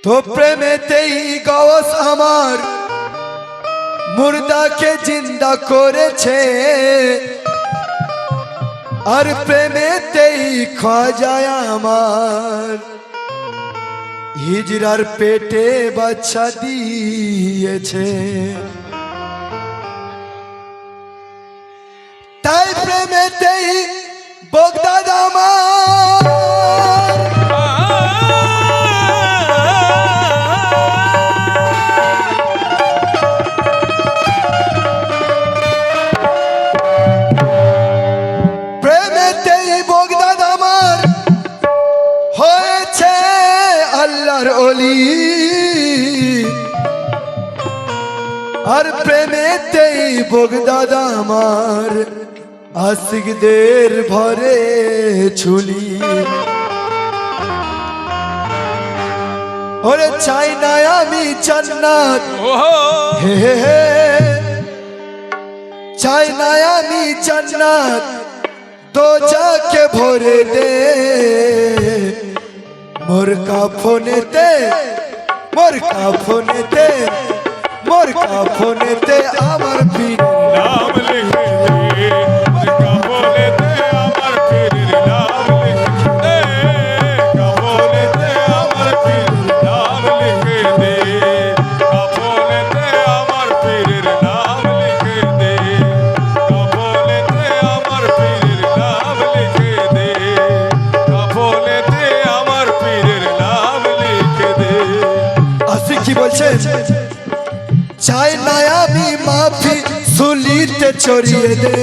তো প্রেমেতেই গওস আমার মুর্দাকে জিন্দা করেছে, আর প্রেমেতেই খাজায় আমার হিজরার পেটে বাচ্চা দিয়েছে। তাই প্রেমেতেই বগদাদ আমার প্রেমেতেই বগদাদ আমার হয়েছে আল্লাহর ওলি, আর প্রেমেতেই বগদাদ আমার আশিকদের ভরে ছুলি। ওরে চাই না আমি জান্নাত, হে হে হে, চাই না আমি জান্নাত, দোজাকে ভরে দে মোর কাফনেতে, মোর কাফনেতে, মোর কাফনেতে আমার পীর নাম লিখে দে, মোর কাফনেতে আমার পীরের নাম লিখে দে, কাফনেতে আমার পীরের নাম লিখে দে, কাফনেতে আমার পীরের নাম লিখে দে, কাফনেতে আমার পীরের নাম লিখে দে, কাফনেতে আমার পীরের নাম লিখে দে। আসি কি বলছেন? চাই না আমি মাফি সুলিতে চড়িয়ে দে,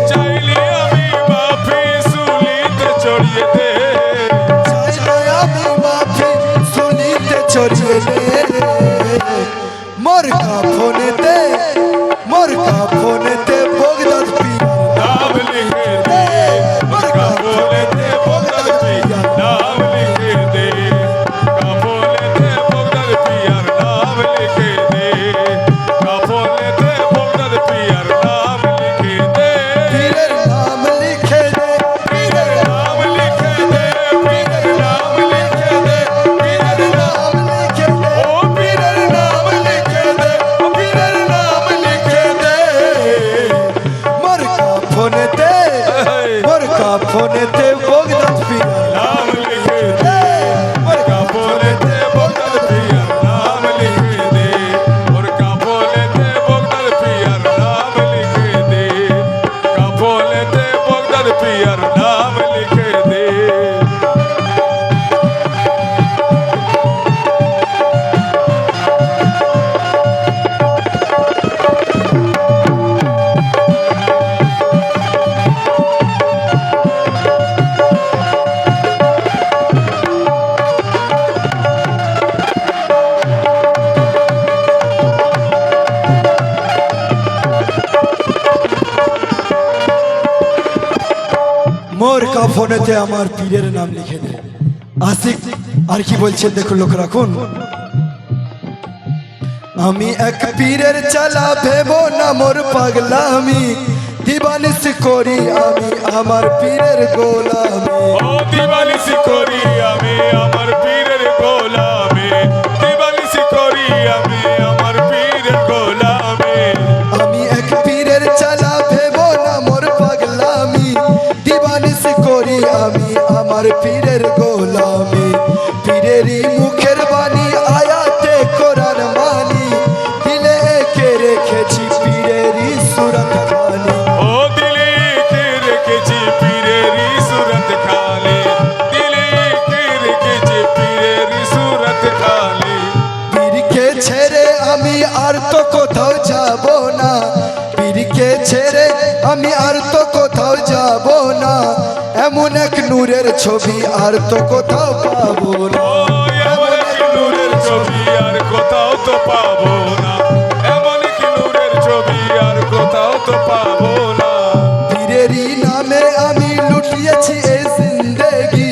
চাইলে আমি মাফি সুলিতে চড়িয়ে দে, চাই না আমি মাফি সুলিতে চড়িয়ে দে মোর কাফনেতে, মোর কাফনেতে বগদাদ পীর নাম লিখে দে, মোর কাফনেতে বগদাদ পিয়ার নাম লিখে দে, কাফনেতে বগদাদ পিয়ার নাম লিখে দে, কাফনেতে বগদাদ পিয়ার নাম লিখে দে, পীরের নাম লিখে দে, পীরের নাম লিখে দে, পীরের নাম লিখে দে, পীরের নাম লিখে দে, ও পীরের নাম লিখে দে, পীরের নাম লিখে দে। মোর কাফনেতে, মোর কাফনেতে বগদাদ পীর নাম লিখে দে, মোর কাফনেতে বগদাদ পিয়ার নাম লিখে দে, মোর কাফনেতে বগদাদ পিয়ার নাম লিখে দে, কাফনেতে বগদাদ পিয়ার নাম লিখে দে। মোর কাফনেতে আমার পীরের নাম লিখে দে। আশিক আর কি বলছেন দেখুন, লোক রাখুন। আমি এক পীরের চালা ভেবো না মোর পাগলামি, দিবানিস করি আমি আমার পীরের গোলামি। ও দিবানিসি করি আমি আমার পীরের গোলামি, দিবানিসি করি আমি আমার পীরের গোলামি, আমি এক পীরের চালা ভেবো না মোর পাগলামি, দিবানিস করি আমি আমার পীরের গোলামি। পীরেরই মুখের বাণী আয়াতে কোরআন মানি, দিলে এঁকে রেখেছি পীরেরই সুরত খানি। ও দিলে কে রেখেছি পীরেরই সুরত খালি, দিলে কে রেখেছি পীরেরই সুরত খালি। পীরকে ছেড়ে আমি আর তো কোথাও যাব না, পীরকে ছেড়ে আমি আর তো কোথাও যাব না, এমন এক নূরের ছবি আর তো কোথাও পাবো না। ও এমন এক নূরের ছবি আর কোথাও তো পাবো না, এমন এক নূরের ছবি আর কোথাও তো পাবো না। পীরেরই নামে আমি লুটিয়েছি এই জিন্দেগি,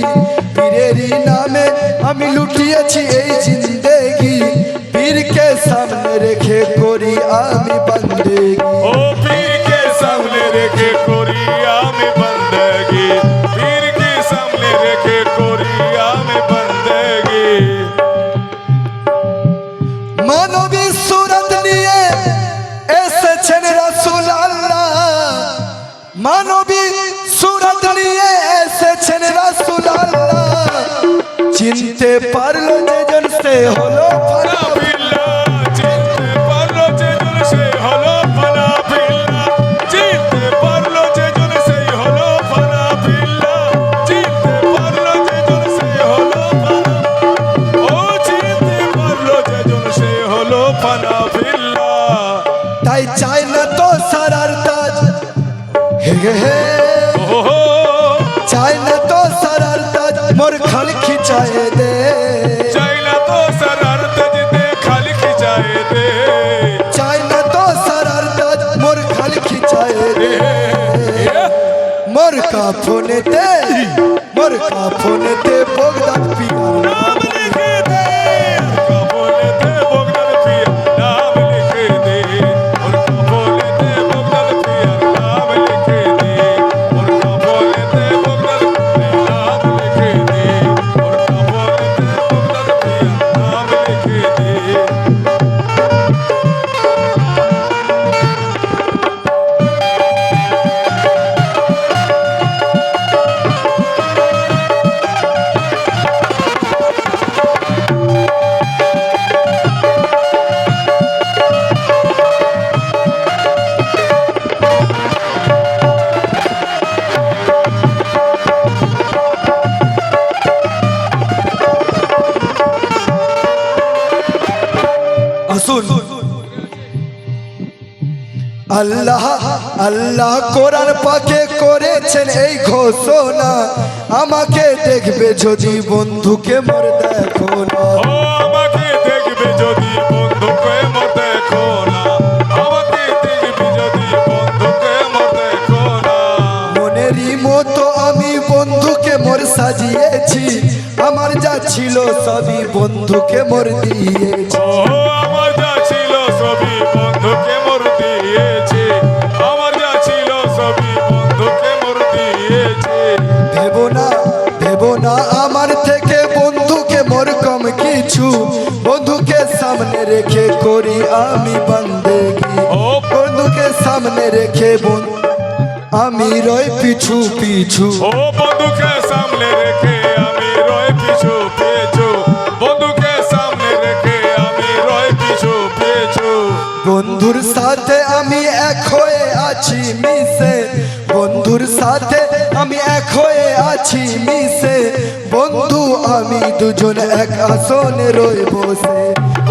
পীরেরই নামে আমি লুটিয়েছি এই জিন্দেগি, পীরকে সামনে রেখে করি আমি বন্দেগি। ও পীরকে সামনে রেখে করি আমি বন্দেগি, পীরকে সামনে রেখে করি আমি বন্দেগি। চিনতে পারলো যেজন সে হলো ফানা ফিল্লা চিনতে পারলো যেজন সে হলো ফানা ফিল্লা চিনতে পারলো যেজন সে হলো ফানা ফিল্লা চিনতে পারলো যেজন সে হলো ফানা ও চিনতে পারলো যেজন সে হলো ফানা ফিল্লা তাই চাই না তো সারার তাজ হে গে হে ওহো চাই না তো সারার তাজ মোর খাল খিচায়ে দে চাইলা তো সরার তজ দে খালি খিচায়ে দে চাই না তো সারার তাজ মোর খাল খিচায়ে দে মোর কাফনেতে বগদাদ পিয়ার नाम लिखे दे बोले थे बगदाद पिया नाम लिखे दे और बोले थे बगदाद पिया नाम लिखे दे और बोले थे बगदाद नाम लिखे दे और बोले थे बगदाद पिया नाम लिखे दे আসুন আল্লাহ আল্লাহ কোরআন পাকে করেছেন এই ঘোষণা আমাকে দেখবে যদি বন্ধুকে মোর দেখো না ও আমাকে দেখবে যদি বন্ধুকে মোর দেখো না আমাকে দেখবে যদি বন্ধুকে মোর দেখো না মনেরই মতো আমি বন্ধুকে মোর সাজিয়েছি আমার যা ছিল সবই বন্ধুকে মোর দিয়েছি ও আমার যা ছিল সবই বন্ধুকে মোর দিয়েছে আমার যা ছিল সবই বন্ধুকে মোর দিয়েছে ভেবো না আমার থেকে বন্ধুকে মোর কম কিছু বন্ধুকে সামনে রেখে করি আমি বন্দেগি ও বন্ধুকে সামনে রেখে আমি রই পিছু পিছু ও বন্ধুকে সামনে রেখে আমি রয় পিছু পিছু বন্ধুকে সামনে রেখে আমি রয় পিছু পিছু বন্ধুর সাথে আমি এক হয়ে আছি মিশে বন্ধুর সাথে আমি এক হয়ে আছি মিশে বন্ধু আমি দুজন এক আসনে রই বসে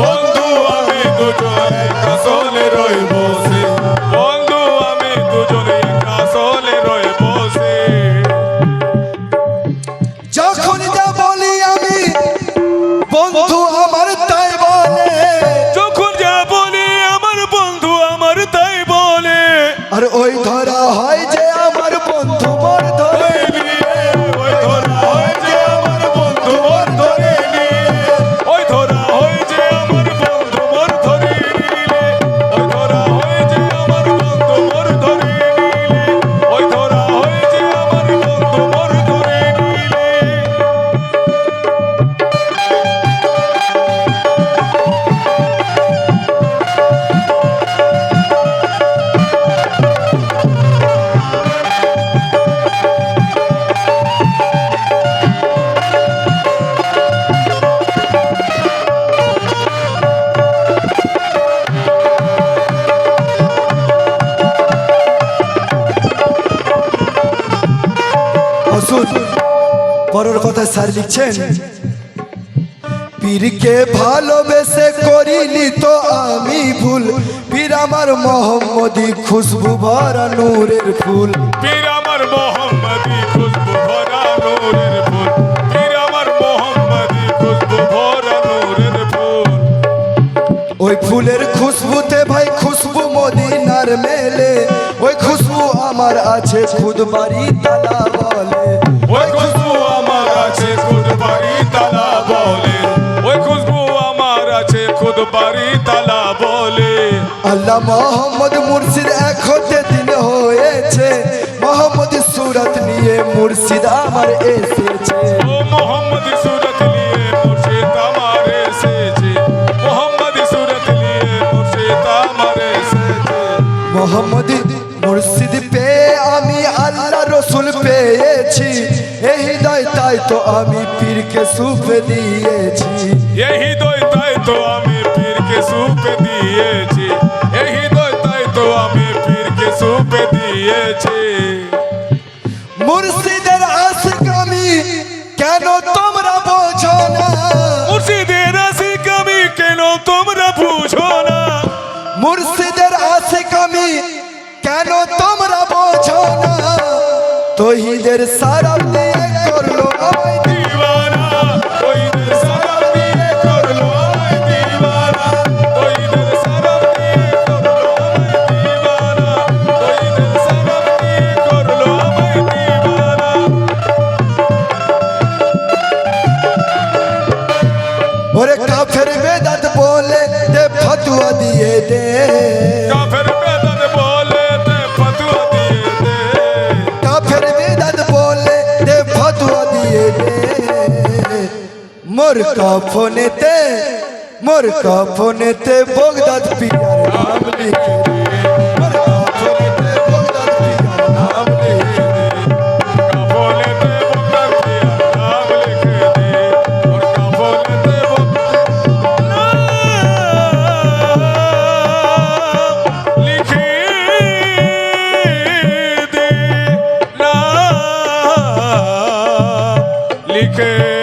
বন্ধু আমি দুজনে কাসলে রয় বসে বন্ধু আমি দুজনে কাসলে রয় বসে যখন যা বলি আমি বন্ধু আমার তাই বলে যখন যা বলি আমার বন্ধু আমার তাই বলে আর ওই ধরা হয় যে আমার বন্ধু মোর ধরে ওই ধরা হয় যে আমার বন্ধু মোর ধরে নিয়ে ওই ধরা হয় যে আমার বন্ধু মোর ধরে নিলে ওই ধরা হয় যে আমার বন্ধু মোর ধরে নিলে ওই ধরা হয় যে আমার বন্ধু মোর ধরে নিলে আসুন পরের কথা স্যার লিখছেন পীরকে ভালোবেসে করিনি তো আমি ভুল পীর আমার মোহাম্মদী খুশবু ভরা নূরের ফুল পীর আমার মোহাম্মদী খুশবু ভরা নূরের ফুল পীর আমার মোহাম্মদী খুশবু ভরা নূরের ফুল ওই ফুলের খুশবুতে ভাই খুশবু মদিনার মেলে ওই খুশবু আমার আছে খুদ বাড়ি তালা বলে ওই খুশবু আমার আছে খুদ বাড়ি তালা বলে ওই খুশবু আমার আছে খুদ বাড়ি তালা বলে আল্লাহ মোহাম্মদ মুর্শিদ এক হতে দিন হয়েছে মোহাম্মদ সুরত নিয়ে মুর্শিদ আমার এসেছে ও মোহাম্মদ সুরত নিয়ে মুর্শিদ আমার এসেছে মোহাম্মদ সুরত নিয়ে মুর্শিদ আমার এসেছে মোহাম্মদ মুর্শিদ পেয়ে আমি আল্লাহ রসুল পেয়েছি এই হৃদয় তাই তো আমি পীরকে সুপে দিয়েছি यही দই তাই তো আমি পীরকে সুপে দিয়েছি यही দই তাই তো আমি পীরকে সুপে দিয়েছি মুর্শিদের আশিক আমি কেন তোমরা বোঝো না মুর্শিদের আশিক আমি কেন তোমরা বুঝো না মুর্শিদের আশিক আমি কেন তোমরা বোঝো না তহিদের সারাপ দিয়ে করলো আমায় দিওয়ানা তহিদের সারাপ দিয়ে করলো আমায় দিওয়ানা তহিদের সারাপ দিয়ে করলো আমায় দিওয়ানা তহিদের সারাপ দিয়ে করলো আমায় দিওয়ানা ওরে কাফের বেদাত বলে দে ফতোয়া দিয়ে দে কাফের বেদাত বলে তে ফতোয়া দিয়ে দে কাফের বেদাত বলে দে ফতোয়া দিয়ে দে মোর কাফনেতে বগদাদ পিয়ার নাম লিখে দে মোর কাফনেতে বগদাদ পিয়ার নাম লিখে দে কাফনেতে বগদাদ পিয়ার নাম লিখে দে ওর কাফনেতে লিখে দে না লিখে